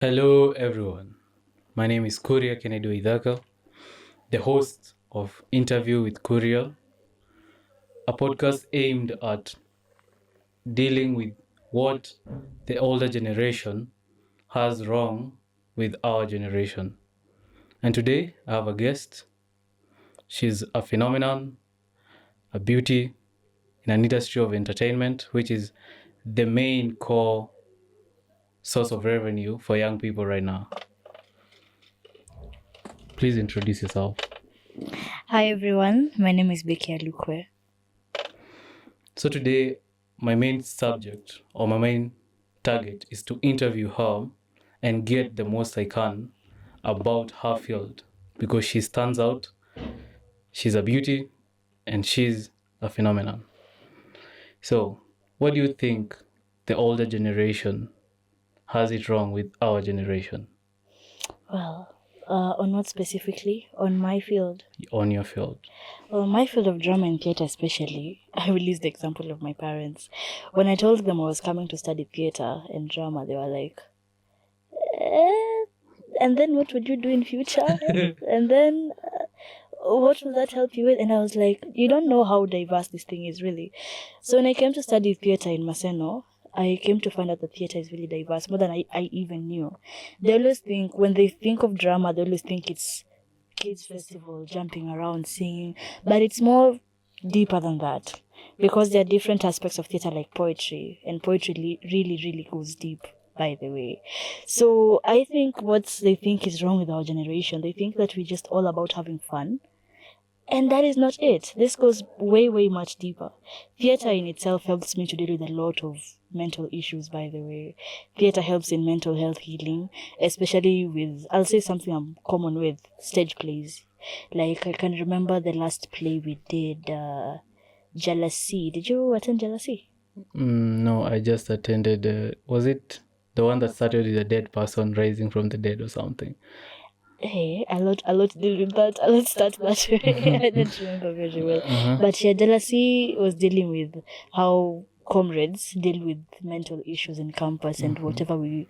Hello, everyone. My name is Kuria Idaka, the host of Interview with Kuria, a podcast aimed at dealing with what the older generation has wrong with our generation. And today I have a guest. She's a phenomenon, a beauty in an industry of entertainment, which is the main core source of revenue for young people right now. Please introduce yourself. Hi everyone, my name is Becky Alukwe. So today, my main subject or my main target is to interview her and get the most I can about her field because she stands out, she's a beauty, and she's a phenomenon. So, what do you think the older generation has it wrong with our generation? Well, on what specifically? On my field? On your field? Well, my field of drama and theatre especially, I will use the example of my parents. When I told them I was coming to study theatre and drama, they were like, and then what would you do in future? And then what will that help you with? And I was like, you don't know how diverse this thing is really. So when I came to study theatre in Maseno, I came to find out that theatre is really diverse, more than I even knew. They always think, when they think of drama, they always think it's kids festival, jumping around, singing, but it's more deeper than that, because there are different aspects of theatre like poetry, and poetry really goes deep, by the way. So I think what they think is wrong with our generation, they think that we're just all about having fun. And that is not it. This goes way much deeper. Theatre in itself helps me to deal with a lot of mental issues, by the way. Theatre helps in mental health healing, especially with, I'll say something I'm common with, stage plays. Like, I can remember the last play we did, Jealousy. Did you attend Jealousy? No, I just attended, was it the one that started with a dead person rising from the dead or something? Hey, a lot deal with that. Let's start that way. I don't remember very well. But yeah, Jealousy was dealing with how comrades deal with mental issues in campus and whatever we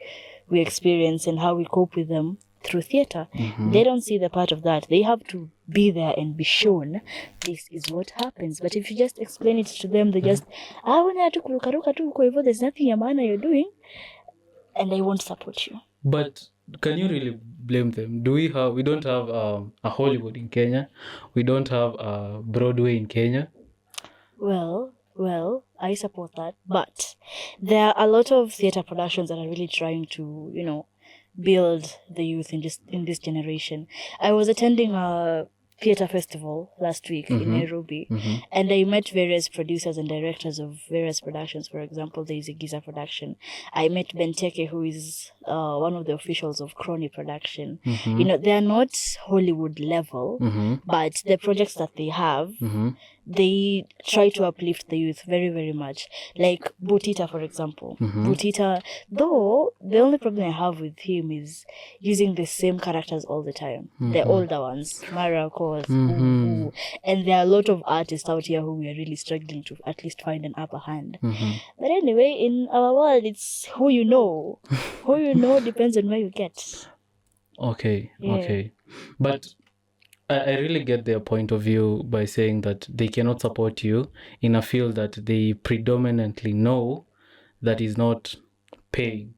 experience and how we cope with them through theatre. They don't see the part of that. They have to be there and be shown this is what happens. But if you just explain it to them, they just, there's nothing Yamana you're doing, and they won't support you. But can you really blame them? We don't have a Hollywood in Kenya. We don't have a Broadway in Kenya. Well, I support that. But there are a lot of theatre productions that are really trying to, build the youth in this generation. I was attending a theatre festival last week in Nairobi, and I met various producers and directors of various productions. For example, there is a Giza production. I met Benteke, who is one of the officials of Crony production. They are not Hollywood level, but the projects that they have, they try to uplift the youth very much. Like Butita, for example. Butita, though, the only problem I have with him is using the same characters all the time. The older ones, Mara, of course, and there are a lot of artists out here who we are really struggling to at least find an upper hand. But anyway, in our world, it's who you know. Who you know depends on where you get. Okay. But I really get their point of view by saying that they cannot support you in a field that they predominantly know that is not paying.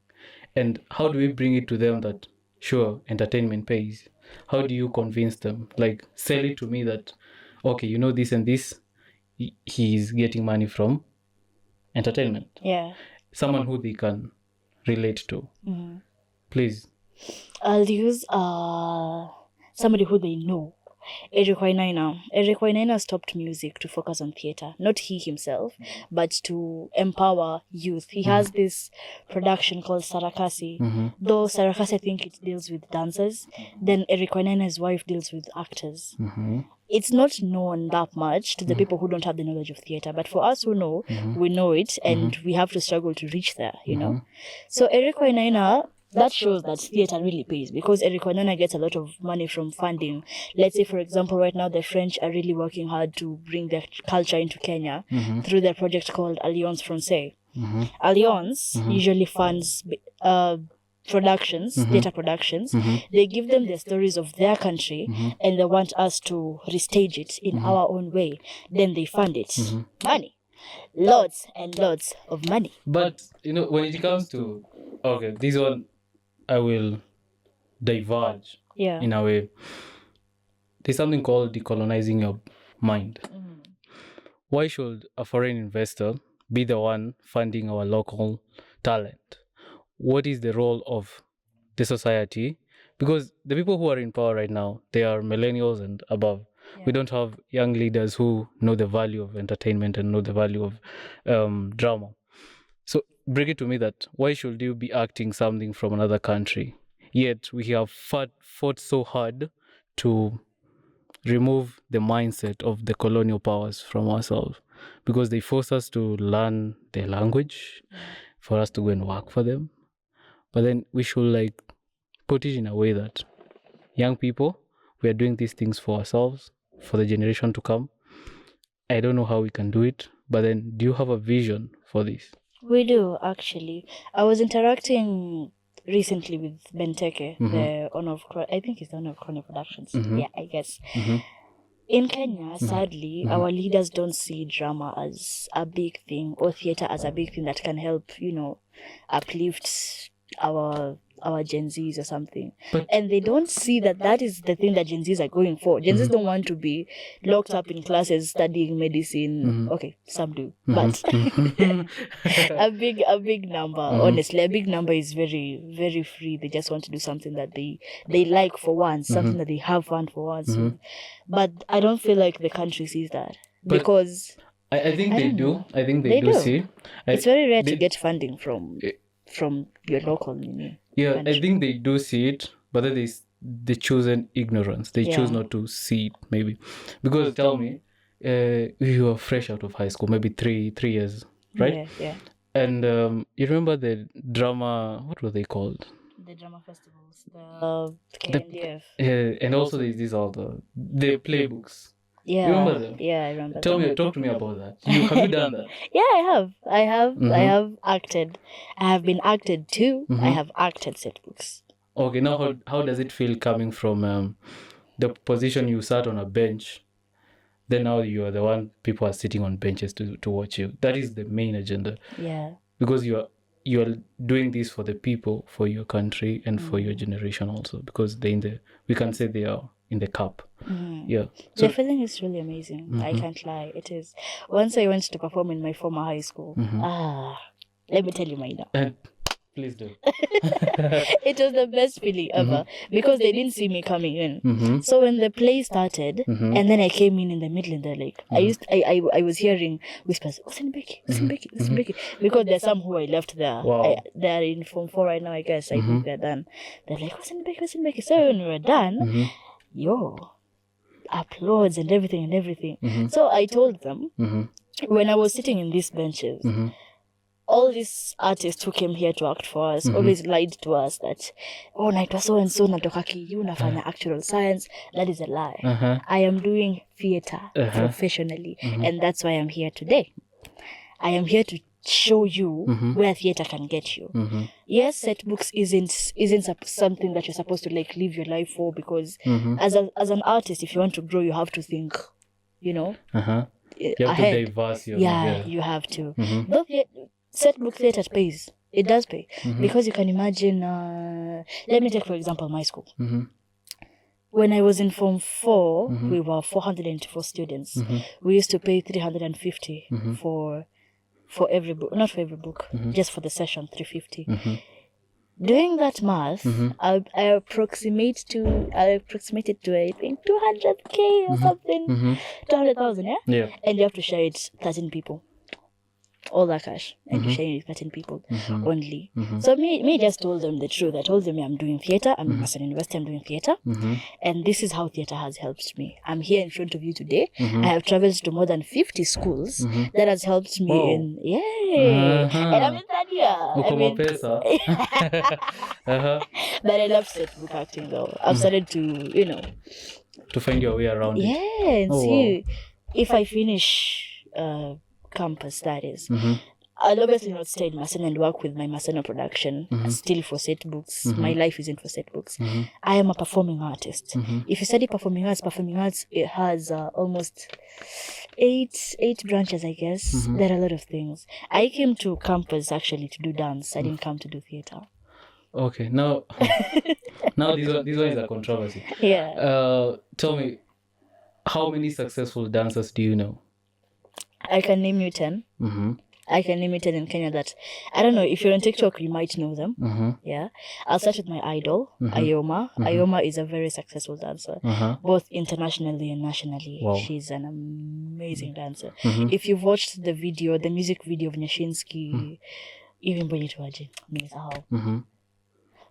And how do we bring it to them that, sure, entertainment pays? How do you convince them? Like, sell it to me that, okay, this and this, he's getting money from entertainment. Yeah. Someone who they can relate to. Please. I'll use somebody who they know. Eric Wainaina stopped music to focus on theatre. Not he himself, but to empower youth. He has this production called Sarakasi. Though Sarakasi, I think it deals with dancers. Then Eric Wainaina's wife deals with actors. It's not known that much to the people who don't have the knowledge of theatre. But for us who know, we know it, and we have to struggle to reach there, So Eric Wainaina, that shows that theatre really pays, because Eric Wainaina gets a lot of money from funding. Let's say, for example, right now the French are really working hard to bring their culture into Kenya through their project called Alliance Française. Alliance usually funds productions, theater productions. They give them the stories of their country and they want us to restage it in our own way. Then they fund it. Money. Lots and lots of money. But, when it comes to, okay, this one, I will diverge in a way. There's something called decolonizing your mind. Why should a foreign investor be the one funding our local talent? What is the role of the society? Because the people who are in power right now, they are millennials and above. We don't have young leaders who know the value of entertainment and know the value of drama. So bring it to me that why should you be acting something from another country? Yet we have fought so hard to remove the mindset of the colonial powers from ourselves, because they force us to learn their language for us to go and work for them. But then we should put it in a way that young people, we are doing these things for ourselves, for the generation to come. I don't know how we can do it, but then do you have a vision for this? We do, actually. I was interacting recently with Benteke, the owner of, I think he's the owner of Kuria Productions. Yeah, I guess. In Kenya, sadly, our leaders don't see drama as a big thing or theater as a big thing that can help, uplift our Gen Zs or something. And they don't see that is the thing that Gen Zs are going for. Gen Zs don't want to be locked up in classes studying medicine. Okay, some do, but a big number, honestly, a big number is very, very free. They just want to do something that they like for once, something that they have fun for once. But I don't feel like the country sees that, because I think they do. I think they do see. It's very rare to get funding from your local country. I think they do see it, but then they choose an ignorance. They choose not to see it, maybe. Because tell me, you are fresh out of high school, maybe three years, right? Yeah. And you remember the drama, what were they called? The drama festivals, the KNDF. And also there's all the playbooks. Yeah. You remember them? Yeah, I remember. Talk to me about that. Have you done that? Yeah, I have acted. I have been acted too. I have acted set books. Okay, now how does it feel coming from the position you sat on a bench, then now you are the one people are sitting on benches to watch you? That is the main agenda. Yeah. Because you are doing this for the people, for your country, and for your generation also, because we can say they are in the cup. Yeah. So, the feeling is really amazing. I can't lie. It is. Once I went to perform in my former high school. Let me tell you mine now. Please do. It was the best feeling ever, because they didn't see me coming in. So when the play started, and then I came in the middle, and they're like, I was hearing whispers, listen Becky, because there's some who I left there. Wow. They're in Form 4 right now, I guess. I think they're done. They're like, listen Becky. So when we were done, applause and everything. So I told them, when I was sitting in these benches, all these artists who came here to act for us always lied to us that, naitwa so and so, natoka KU, nafanya actual science. That is a lie. I am doing theater professionally, and that's why I'm here today. I am here to show you where theater can get you. Yes, set books isn't something that you're supposed to live your life for, because as an artist, if you want to grow, you have to think, you have ahead. to diverse your you have to. Though set book theater pays. It does pay, because you can imagine. Let me take for example my school. When I was in Form 4, we were 484 students. We used to pay 350 for every book, not for every book, just for the session, 350. Doing that math, I approximated to I think 200K or something, 200,000, Yeah. And you have to share it 13 people. All that cash, and you share it with 13 people only. So me just told them the truth. I told them I'm doing theater. I'm at an university. I'm doing theater, and this is how theater has helped me. I'm here in front of you today. I have traveled to more than 50 schools. That has helped me in and I'm in third year. But I love set book acting though. I've started to find your way around it. Yeah, and see if I finish campus, that is, I'll obviously not stay in Maseno and work with my Maseno production still for set books. My life isn't for set books. I am a performing artist. If you study performing arts, it has almost eight branches, I guess. There are a lot of things. I came to campus actually to do dance. I didn't come to do theater. Okay, now this one is a controversy. Yeah. Tell me, how many successful dancers do you know? I can name you 10. I can name you 10 in Kenya that, I don't know, if you're on TikTok, you might know them. Yeah. I'll start with my idol, Ayoma. Ayoma is a very successful dancer, both internationally and nationally. Wow. She's an amazing dancer. If you've watched the music video of Nyashinsky, even Bonitwaji,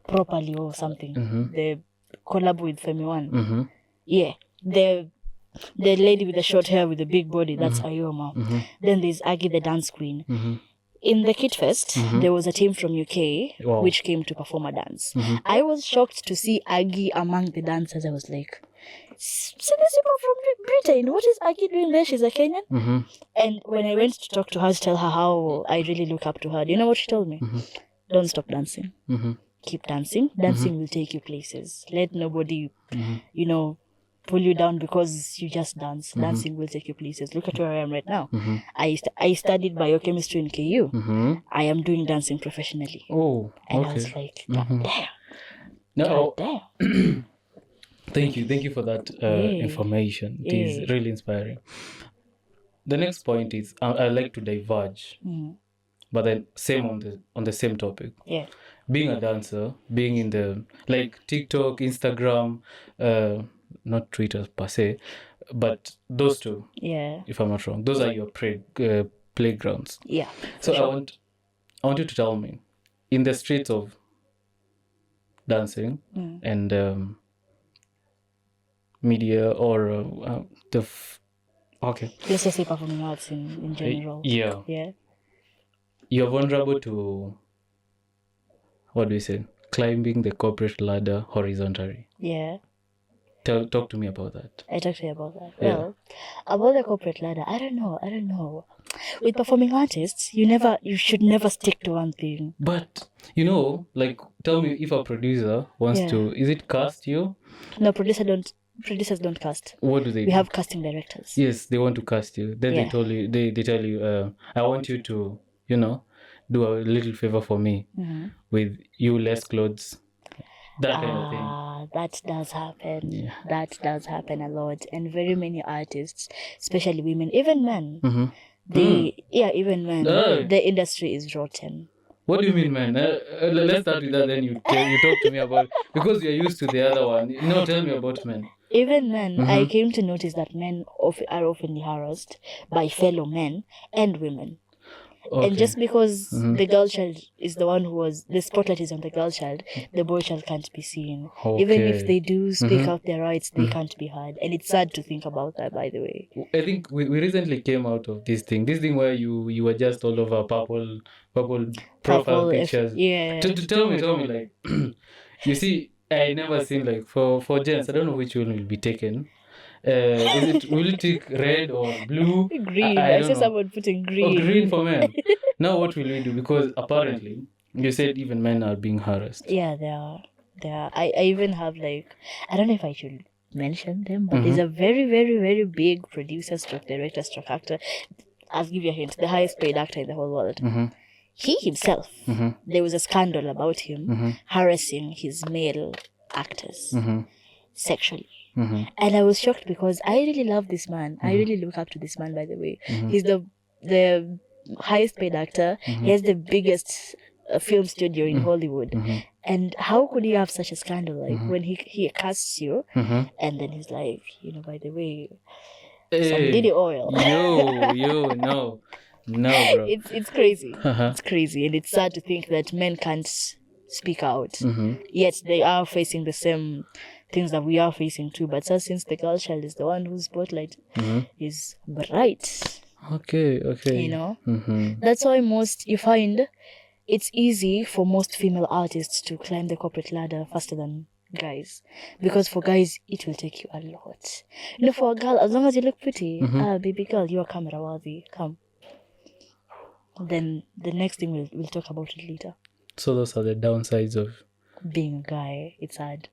properly or something, the collab with Femi One. Yeah. The lady with the short hair with the big body, that's Ayoma. Then there's Aggie, the dance queen. In the Kid Fest, there was a team from UK which came to perform a dance. I was shocked to see Aggie among the dancers. I was like, see these people from Britain, what is Aggie doing there? She's a Kenyan. And when I went to talk to her to tell her how I really look up to her, do you know what she told me? Don't stop dancing. Keep dancing. Dancing will take you places. Let nobody, pull you down because you just dance. Dancing will take you places. Look at where I am right now. I studied biochemistry in KU. I am doing dancing professionally. Oh, and okay. I was like, God damn. No, God damn. thank you for that information. It is really inspiring. The next point is I like to diverge, but then same on the same topic. Yeah. Being a dancer, being in the TikTok, Instagram, not Twitter per se, but those two. Yeah. If I'm not wrong, those are your playgrounds. Yeah. So I want you to tell me, in the streets of dancing and media or okay. Let's just say performing arts in general. Yeah. Yeah. You're vulnerable to, what do we say, climbing the corporate ladder horizontally. Yeah. Talk to me about that. I talked to you about that. Yeah. Well, about the corporate ladder, I don't know. With performing artists, you should never stick to one thing. But tell me, if a producer wants to, is it cast you? No, producers don't cast. What do they do? We have casting directors. Yes, they want to cast you. Then they tell you, I want you to, do a little favor for me with you less clothes. That kind of thing. That does happen. Yeah. That does happen a lot. And very many artists, especially women, even men, even men, the industry is rotten. What do you mean, man? Let's start with that, then you talk to me about, because you're used to the other one. Tell me about men. Even men, I came to notice that men are often harassed by fellow men and women. Okay. And just because the girl child is the one the spotlight is on the girl child, the boy child can't be seen. Okay. Even if they do speak out their rights, they can't be heard. And it's sad to think about that, by the way. I think we recently came out of this thing where you were just all over purple profile pictures. Tell me, like, you see, I never seen, for gents, I don't know which one will be taken. Will it take red or blue? Green. I saw someone putting green. Oh, green for men. Now what will we do? Because apparently you said even men are being harassed. Yeah, they are. I even have I don't know if I should mention them, but there's a very, very, very big producer / director / actor. I'll give you a hint. The highest paid actor in the whole world. He himself, there was a scandal about him harassing his male actors sexually. And I was shocked because I really love this man. I really look up to this man, by the way. He's the highest paid actor. He has the biggest film studio in Hollywood. And how could you have such a scandal? When he casts you and then he's like, by the way, some Diddy oil. No, bro. It's crazy. It's crazy. And it's sad to think that men can't speak out. Yet they are facing the same things that we are facing too, but since the girl child is the one whose spotlight is bright. Okay. That's why you find it's easy for most female artists to climb the corporate ladder faster than guys, because for guys it will take you a lot. For a girl, as long as you look pretty, baby girl, you are camera worthy. Come. then the next thing we'll talk about it later. So those are the downsides of Being a guy. It's hard.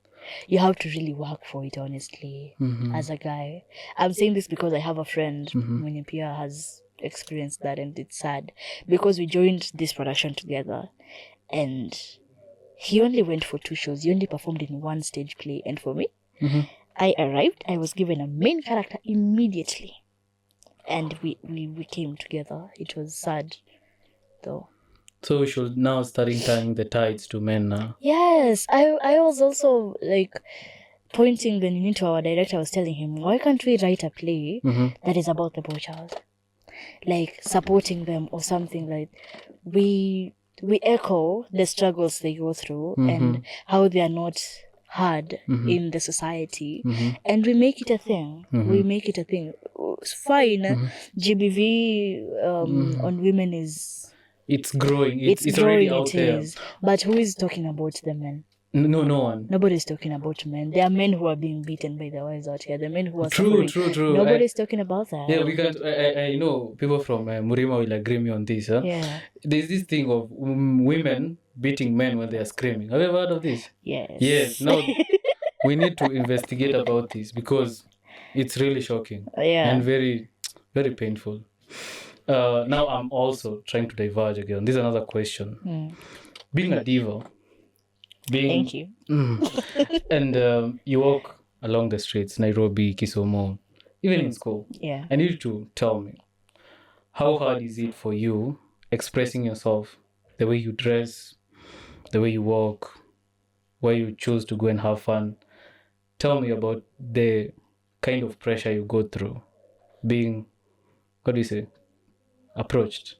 You have to really work for it, honestly, as a guy. I'm saying this because I have a friend, Mwenye Pia, has experienced that, and it's sad because we joined this production together, and he only went for 2 shows. He only performed in 1 stage play, and for me, I arrived. I was given a main character immediately, and we came together. It was sad, though. So we should now starting tying the tides to men now. Yes, I was also like pointing the Nini to our director. I was telling him, why can't we write a play that is about the boy child, like supporting them or something, like we echo the struggles they go through and how they are not heard in the society, and we make it a thing. We make it a thing. It's fine. GBV on women is. It's growing. It's growing, already out there. But who is talking about the men? No one. Nobody's talking about men. There are men who are being beaten by their wives out here. The men who are True. Nobody's talking about that. Yeah, we can't. I know people from Murima will agree me on this. Huh? Yeah. There's this thing of women beating men when they are screaming. Have you ever heard of this? Yes. Yes. Now we need to investigate about this because it's really shocking. Yeah. And very, very painful. Now I'm also trying to diverge again. This is another question. Being a diva. Thank you. And you walk along the streets, Nairobi, Kisumu, even in school. Yeah. I need you to tell me, how hard is it for you expressing yourself, the way you dress, the way you walk, where you choose to go and have fun? Tell me about the kind of pressure you go through being, approached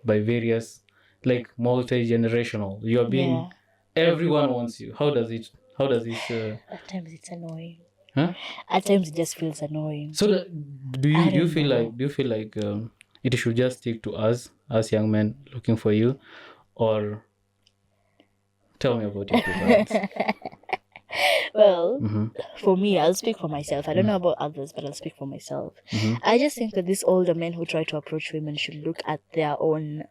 by various, like multi-generational. You are being, everyone wants you. How does it? At times it's annoying. Huh? At times it just feels annoying. So do you feel like it should just stick to us as young men looking for you, or tell me about your preference? Well, for me, I'll speak for myself. I don't know about others, but I'll speak for myself. I just think that these older men who try to approach women should look at their own,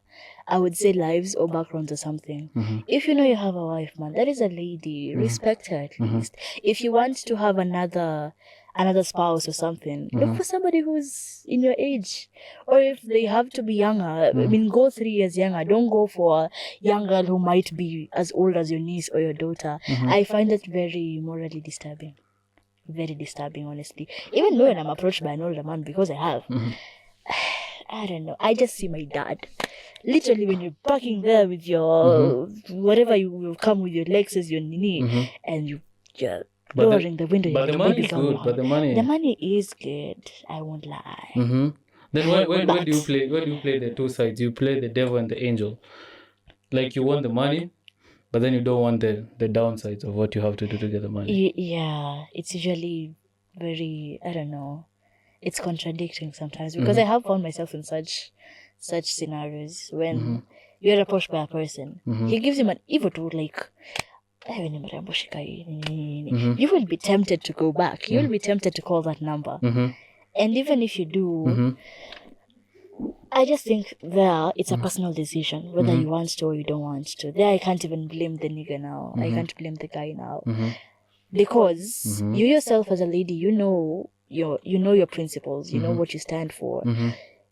I would say, lives or backgrounds or something. If you know you have a wife, man, that is a lady. Respect her at least. If you want to have another spouse or something, look for somebody who's in your age. Or if they have to be younger, I mean, go 3 years younger. Don't go for a young girl who might be as old as your niece or your daughter. I find that very morally disturbing. Very disturbing, honestly. Even though when I'm approached by an older man, because I have, I don't know. I just see my dad. Literally, when you're parking there with your, whatever you come with your Lexus, your Nini, and you just lowering the window. But the money is good. But the money is good. I won't lie. Then where do you play? Where do you play the two sides? You play the devil and the angel. Like you want the money, but then you don't want the downsides of what you have to do to get the money. Yeah, it's usually very, I don't know. It's contradicting sometimes because I have found myself in such scenarios when you're approached by a person. He gives him an evil to like. You will be tempted to go back. You will be tempted to call that number. And even if you do, I just think there it's a personal decision whether you want to or you don't want to. There I can't even blame the nigga now. I can't blame the guy now. Because you yourself as a lady, you know your principles, you know what you stand for.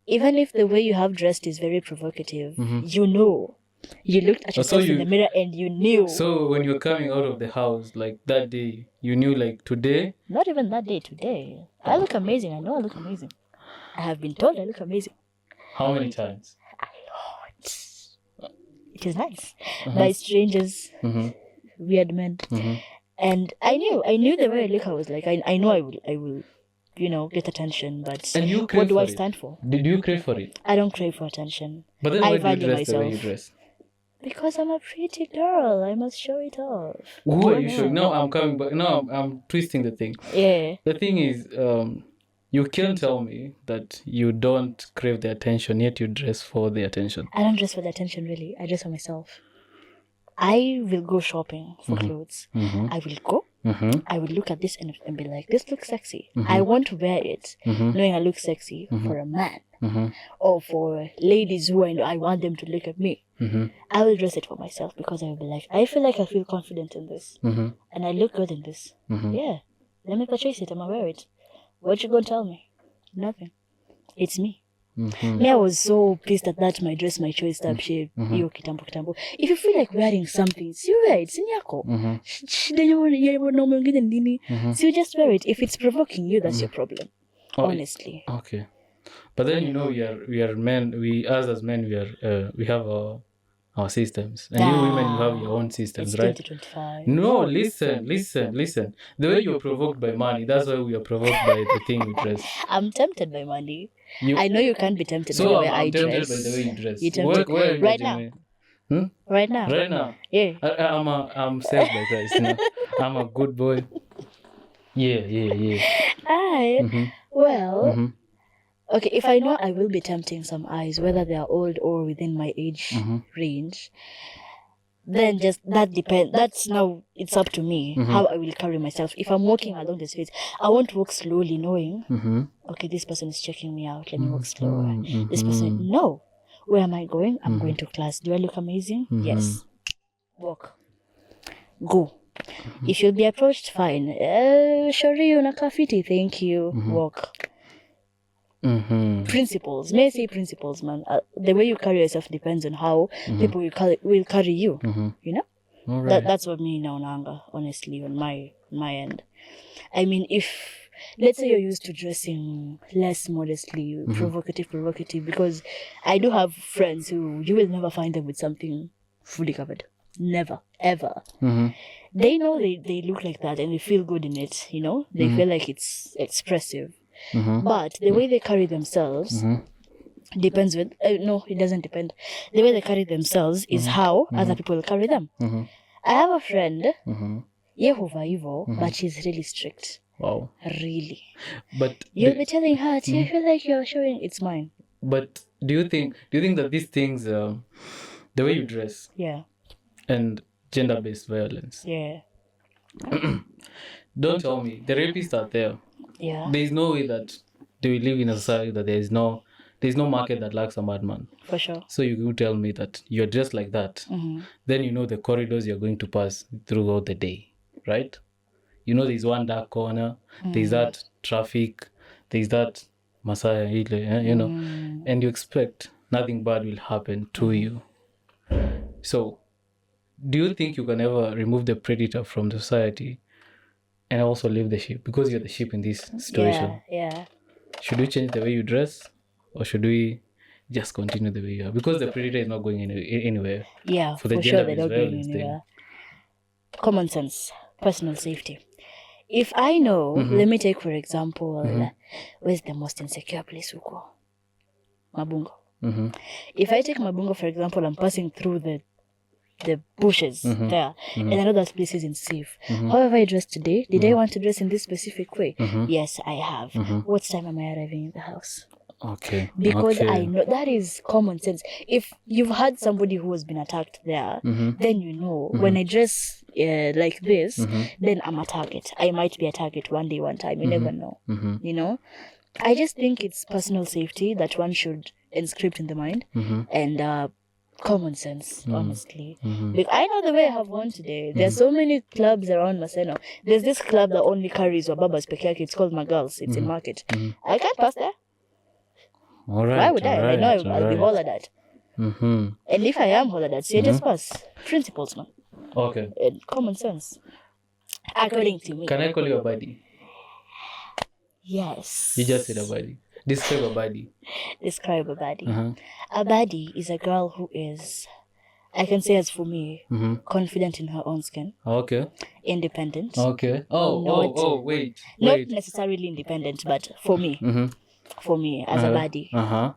Even if the way you have dressed is very provocative, you know. You looked at yourself in the mirror and you knew. So when you're coming out of the house, like that day, you knew like today? Not even that day, today. I look amazing. I know I look amazing. I have been told I look amazing. How many times? A lot. It is nice. By strangers, weird men. And I knew the way I look, I was like, I know I will, get attention, but what do I stand for? Did you crave for it? I don't crave for attention. But then I why do you dress myself. the way you dress? Because I'm a pretty girl. I must show it off. Who are you showing? No, I'm coming back. No, I'm twisting the thing. Yeah. The thing is, you can't tell me that you don't crave the attention, yet you dress for the attention. I don't dress for the attention, really. I dress for myself. I will go shopping for clothes. I will go. I would look at this and be like, this looks sexy. I want to wear it, knowing I look sexy for a man or for ladies who I want them to look at me. I will dress it for myself because I will be like, I feel confident in this and I look good in this. Yeah, let me purchase it. I'm gonna wear it. What you gonna tell me? Nothing. It's me. Me, I was so pissed at that my dress, my choice type shit. Yo, kitambo. If you feel like wearing something, so you wear it. It's in yako. So you just wear it. If it's provoking you, that's your problem. Honestly. Okay. But then we are men. As men, we have our systems, and you women, you have your own systems, It's right? 2025. No, listen. The way you're provoked by money, that's why we are provoked by the thing we dress. I'm tempted by money. I know you can't be tempted by the way I tempted dress. by the way you dress. You tempted Where are you right judging now. me? Right now. Right now. Yeah. I'm saved by Christ. You know? I'm a good boy. Yeah. Well. Okay, if I know I will be tempting some eyes, whether they are old or within my age range, then just that depends. That's now, it's up to me how I will carry myself. If I'm walking along the streets, I won't walk slowly knowing, okay, this person is checking me out. Let me walk slower. This person, no. Where am I going? I'm going to class. Do I look amazing? Yes. Walk. Go. If you'll be approached, fine. Shori, unakaa fiti. Thank you. Walk. Principles. May I say principles, man. The way you carry yourself depends on how people will carry you. You know? Right. That's what me now nanga, honestly, on my end. I mean, if let's say you're used to dressing less modestly, provocative, because I do have friends who you will never find them with something fully covered. Never, ever. They know they look like that and they feel good in it, you know? They feel like it's expressive. But the way they carry themselves depends with no, it doesn't depend. The way they carry themselves is how other people carry them. I have a friend, Yehovah but she's really strict. Wow. Really. But You'll be telling her, do you feel like you're showing it's mine? But do you think that these things, the way you dress, and gender-based violence, don't tell me the rapists are there. There is no way that they will live in a society that there's no market that lacks a madman. For sure. So you could tell me that you're dressed like that. Then you know the corridors you're going to pass throughout the day, right? You know there's one dark corner, there's that traffic, there's that Messiah, you know, and you expect nothing bad will happen to you. So do you think you can ever remove the predator from the society and also leave the sheep? Because you're the sheep in this situation. Yeah. Should we change the way you dress, or should we just continue the way you are? Because the predator is not going anywhere. Yeah, for the sure they're not going anywhere. Common sense, personal safety. If I know, let me take for example, where's the most insecure place huko? Mabungo. If I take Mabungo, for example, I'm passing through the bushes there, and I know that place isn't safe. However I dressed today, did I want to dress in this specific way? Yes, I have. What time am I arriving in the house? Okay. Because I know that is common sense. If you've had somebody who has been attacked there, then you know when I dress like this, then I'm a target. I might be a target one day, one time. You never know. You know? I just think it's personal safety that one should inscript in the mind, and common sense, honestly. Like, I know the way I have one today. There's so many clubs around Maseno. There's this club that only carries Wababas Pekaki. It's called Magals. It's in Market. I can't pass there. All right. Why would I? Right, I know I'll be hollered at. And if I am hollered at, say just pass. Principles, man. Okay. And common sense. According to me. Can I call you a buddy? Yes. You just said a buddy. Describe a buddy. Describe a baddie. A baddie is a girl who is, I can say as for me, confident in her own skin. Okay. Independent. Okay. Wait. Not necessarily independent, but for me. For me, as a baddie.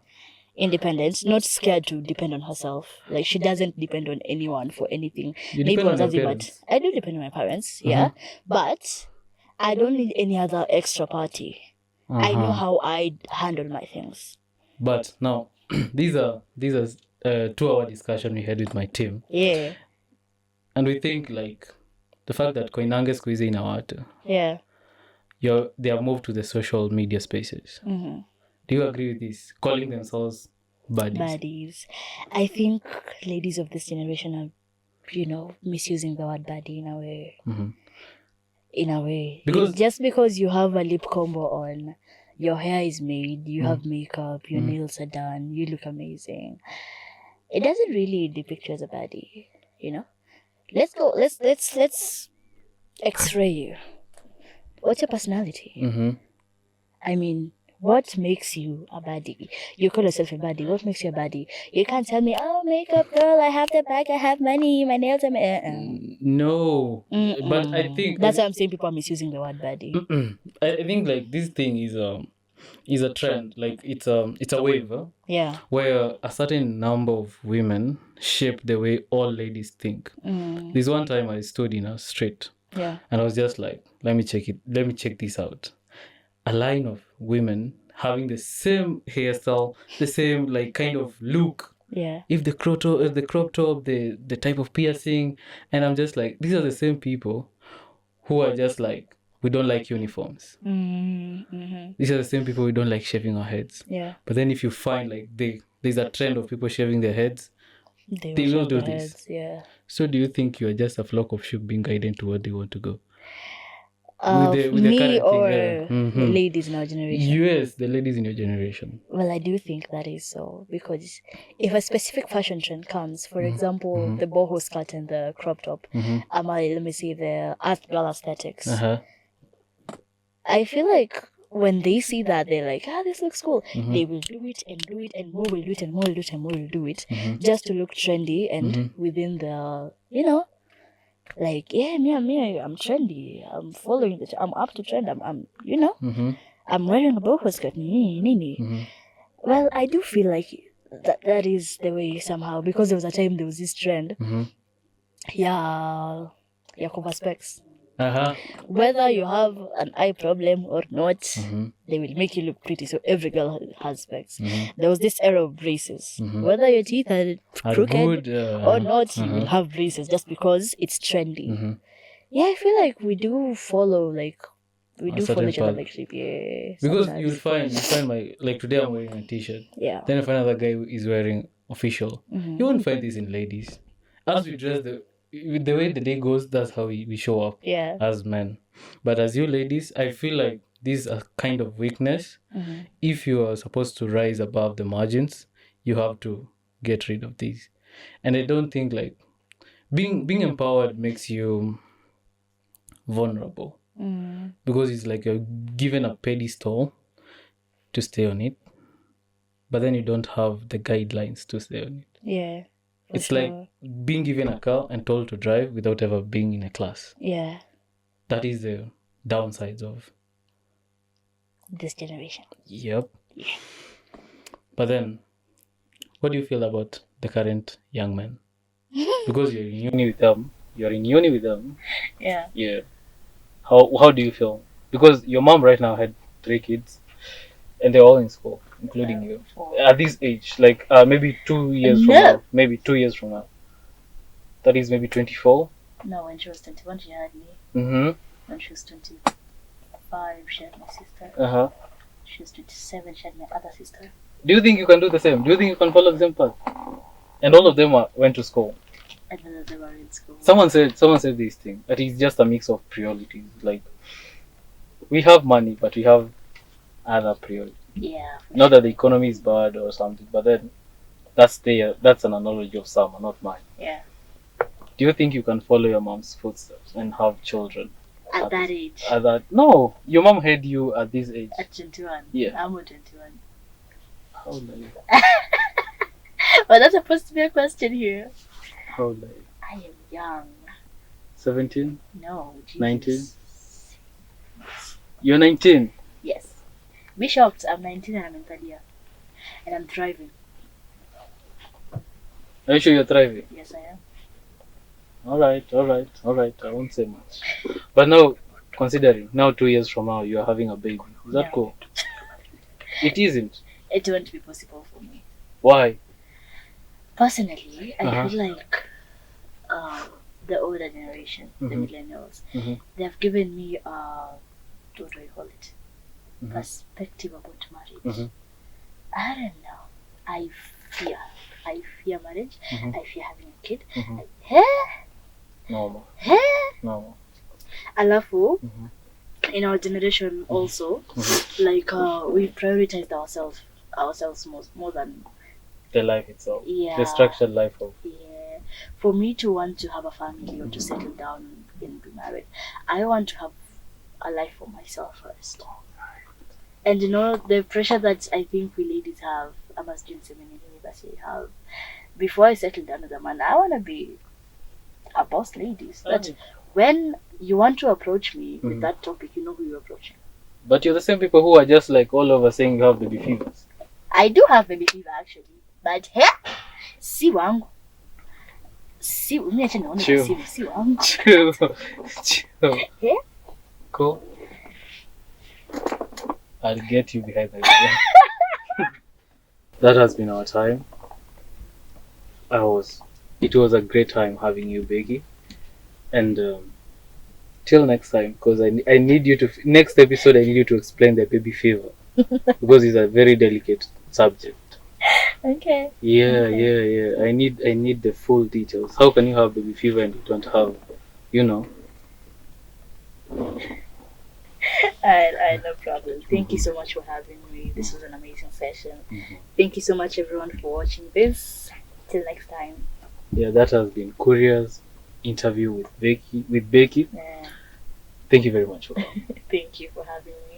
Independent, not scared to depend on herself. Like, she doesn't depend on anyone for anything. You depend on your Maybe parents. I do depend on my parents, yeah. But I don't need any other extra party. I know how I handle my things. But now, these are 2-hour discussion we had with my team. Yeah. And we think like the fact that Koinange squeeze in our Yeah. they have moved to the social media spaces. Mm-hmm. Do you agree with this? Calling themselves buddies. Baddies. I think ladies of this generation are, misusing the word baddie in a way. Mm-hmm. In a way. Because- Just because you have a lip combo on, your hair is made, you have makeup, your nails are done, you look amazing. It doesn't really depict you as a baddie, Let's go. Let's X-ray you. What's your personality? Mm-hmm. I mean, what makes you a baddie? You call yourself a baddie. What makes you a baddie? You can't tell me, oh, makeup girl, I have the bag, I have money, my nails are... No, but I think That's why I'm saying people are misusing the word baddie. I think like this thing is a trend. Like it's a wave Yeah. where a certain number of women shape the way all ladies think. This one time I stood in a street Yeah. and I was just like, let me check this out. A line of women having the same hairstyle, the same like kind of look. Yeah. If the crop top, the type of piercing, and I'm just like, these are the same people who are just like, we don't like uniforms. Mm-hmm. These are the same people who don't like shaving our heads. Yeah. But then if you find like there's a trend of people shaving their heads, They will shave do their this. heads, yeah. So do you think you are just a flock of sheep being guided to where they want to go? With the Me current or thing, yeah. the ladies in our generation? Yes, the ladies in your generation. Well, I do think that is so, because if a specific fashion trend comes, for example, the boho skirt and the crop top, let me see, the art girl aesthetics, I feel like when they see that, they're like, this looks cool. They will do it and do it, and more will do it, and more will do it, and more will do it, just to look trendy and within the, like, yeah, me, I'm trendy. I'm following I'm up to trend. I'm I'm wearing a boho skirt. Well, I do feel like that is the way somehow, because there was a time there was this trend. Yeah, cover specs. Whether you have an eye problem or not, they will make you look pretty. So every girl has specs. There was this era of braces. Whether your teeth are crooked good, or not, you will have braces just because it's trendy. Yeah, I feel like we do follow, we do follow certain each other path. like sheep. Yeah, Because sometimes. you find my, like today I'm wearing a t-shirt. Yeah. Then if another guy is wearing official, you won't find this in ladies. As we dress, with the way the day goes, that's how we show up Yeah. as men. But as you ladies, I feel like this is a kind of weakness. If you are supposed to rise above the margins, you have to get rid of these. And I don't think like being empowered makes you vulnerable, because it's like you're given a pedestal to stay on it, but then you don't have the guidelines to stay on it. Yeah. for It's sure. like being given a car and told to drive without ever being in a class. Yeah, That is the downsides of. this generation. Yep. But then, what do you feel about the current young men? Because you're in uni with them. Yeah. Yeah. How do you feel? Because your mom right now had 3 kids, and they're all in school, including you. At this age, like maybe 2 years from now. Maybe 2 years from now. That is maybe 24. No, when she was 21, she had me. Mm-hmm. When she was 25, she had my sister. Uh-huh. She was 27, she had my other sister. Do you think you can do the same? Do you think you can follow the same path? And all of them went to school. And none of them are in school. Someone said this thing, that it's just a mix of priorities. Like, we have money, but we have other priorities. Yeah. Not that the economy is bad or something, but then that's an analogy of some, not mine. Yeah. Do you think you can follow your mom's footsteps and have children? At that age. No, your mom had you at this age. At 21. Yeah. I'm 21. How old are you? Well, that's supposed to be a question here. How old are you? I am young. 17? No, Jesus. 19? You're 19? Yes. Be shocked. I'm 19 and I'm in third year. And I'm driving. Are you sure you're thriving? Yes, I am. Alright. I won't say much. But now, considering, now 2 years from now, you're having a baby. Is that cool? It isn't. It won't be possible for me. Why? Personally, I feel like the older generation, the Mhm. millennials, Mhm. they have given me what do I call it? Mhm. Perspective about marriage. Mhm. I don't know. I fear. I fear marriage. Mhm. I fear having a kid. Mhm. Normal. Normal. Alafu, Mhm. in our generation also, Mhm. like we prioritized ourselves more than The life itself. yeah. The structured life of. Yeah. For me to want to have a family or to settle down and be married, I want to have a life for myself first. And you know the pressure that I think we ladies have, ama students in university have, before I settle down with a man, I wanna be a boss lady. So that when you want to approach me with that topic, you know who you're approaching. But you're the same people who are just like all over saying you have baby fevers. I do have baby fever actually, but hey, si wangu. Si uniache naone Chill. simu, si wangu. Chill. Chill. Yeah. Cool. I'll get you behind the wheel. That has been our time. It was a great time having you, Becky. And till next time, because I need you to, next episode, I need you to explain the baby fever. Because it's a very delicate subject. Okay. Yeah, Okay. yeah. I need the full details. How can you have baby fever and you don't have, you know? I no problem. Thank you so much for having me. This was an amazing session. Thank you so much everyone for watching this. Till next time. Yeah, that has been Kuria's interview with Becky. Yeah. Thank you very much for Thank you for having me.